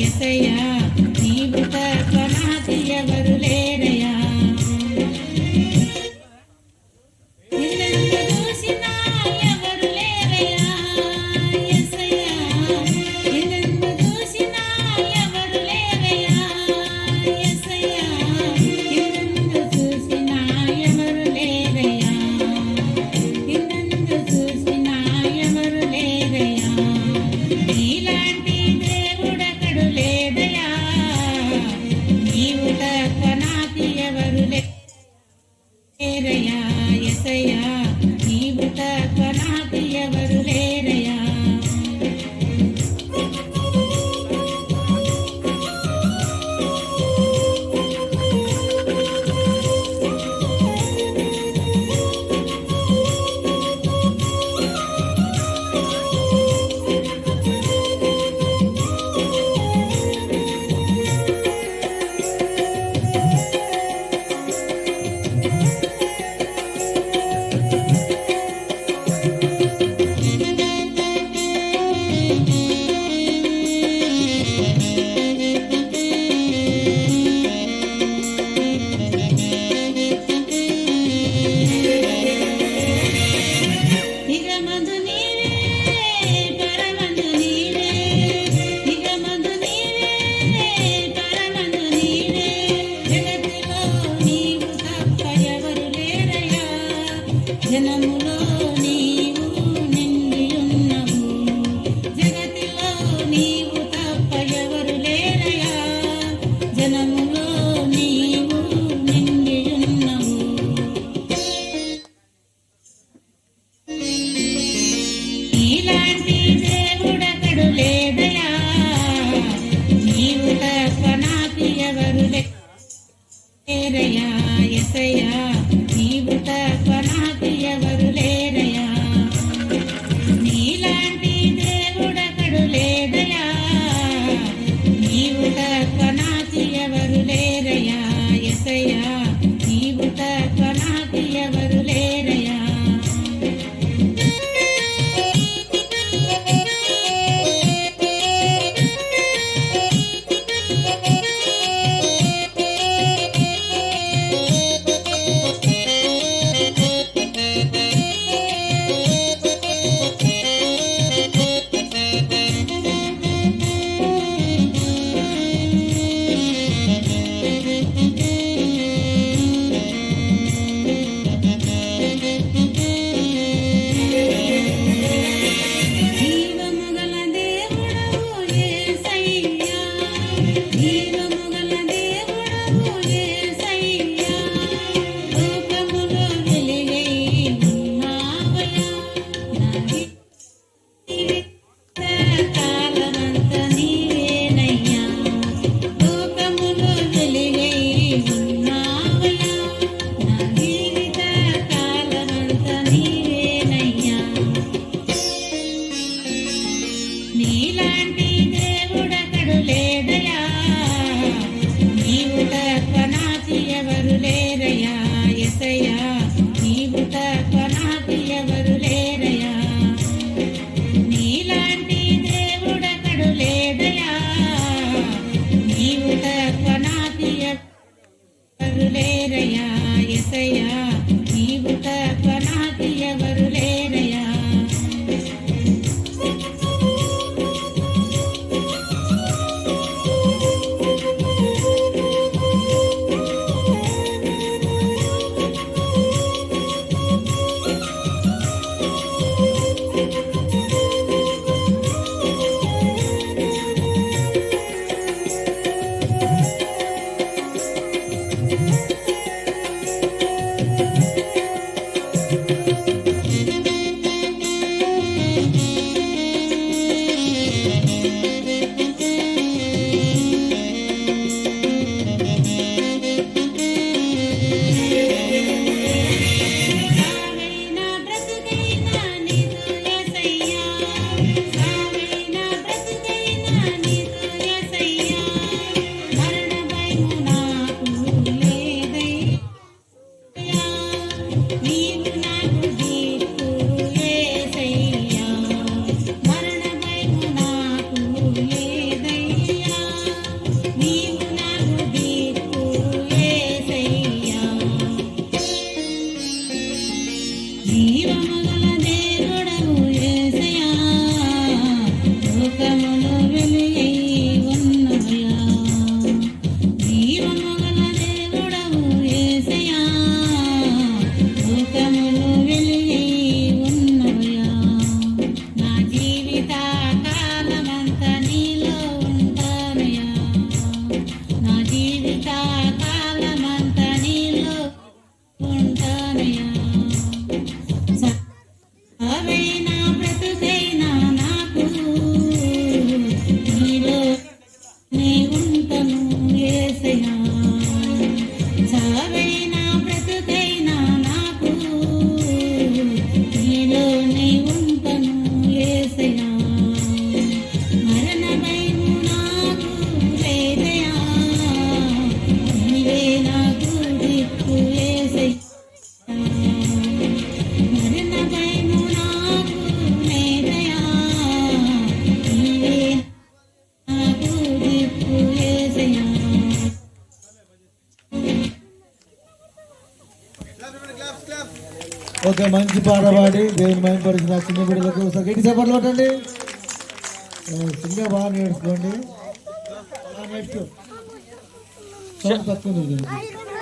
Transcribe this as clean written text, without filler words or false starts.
యేసయ్యా నీవు తప్ప నాకు ఎవరు లేరయ్యా. నిన్నెంత చూసినా ఎవరు లేరయ్యా యేసయ్యా, నిన్నెంత చూసినా ఎవరు లేరయ్యా యేసయ్యా, నిన్నెంత చూసినా ఎవరు లేరయ్యా, నిన్నెంత చూసినా ఎవరు లేరయ్యా. నీలాంటి దేవుడెక్కడు లేదయ్యా, నీవు తప్ప నాకు ఎవరు లేరయ్యా యేసయ్యా, నీవు తప్ప నాకు ఎవరు లేరయ్యా. నిగమందు నీవే పరమందు నీవే, నిగమందు నీవే పరమందు నీవే, జగతిలో నీవు తప్ప ఎవరు లేరయ్యా, జనములో నీవు నిండి ఉన్నవు, జగతిలో నీవు తప్ప ఎవరు లేరయ్యా, జనములో నీవు నిండి ఉన్నవు. నీలాంటి దేవుడెక్కడు లేదయ్యా, నీవు తప్ప నాకు ఎవరు లేరయ్యా యేసయ్యా, నీవు తప్ప నాకు ఎవరు లేరయ్యా. నీలాంటి దేవుడెక్కడు లేదయ్యా, నీవు తప్ప నాకు ఎవరు లేరయ్యా యేసయ్యా, నీవు తప్ప నాకు ఎవరు లేరయ్యా. యేసయ్యా చావైనా బ్రతుకైనా నాకు నీలోనే ఉంటను యేసయ్యా మరణ భయము నాకు లేదయా నీవే నాకు దిక్కు యేసయ్యా మరణ భయము నాకు లేదయా నీవే నాకు దిక్కు యేసయ్యా ఓకే, మంచి పాట పాడి దేవుని మహిమపరిచిన చిన్న బిడ్డలకు ఒకసారి గట్టి సపోర్ట్లు కొట్టండి. సింగా బాగా నేర్చుకోండి. బాగా నేర్చుకో. సౌండ్ తక్కువ ఉంది.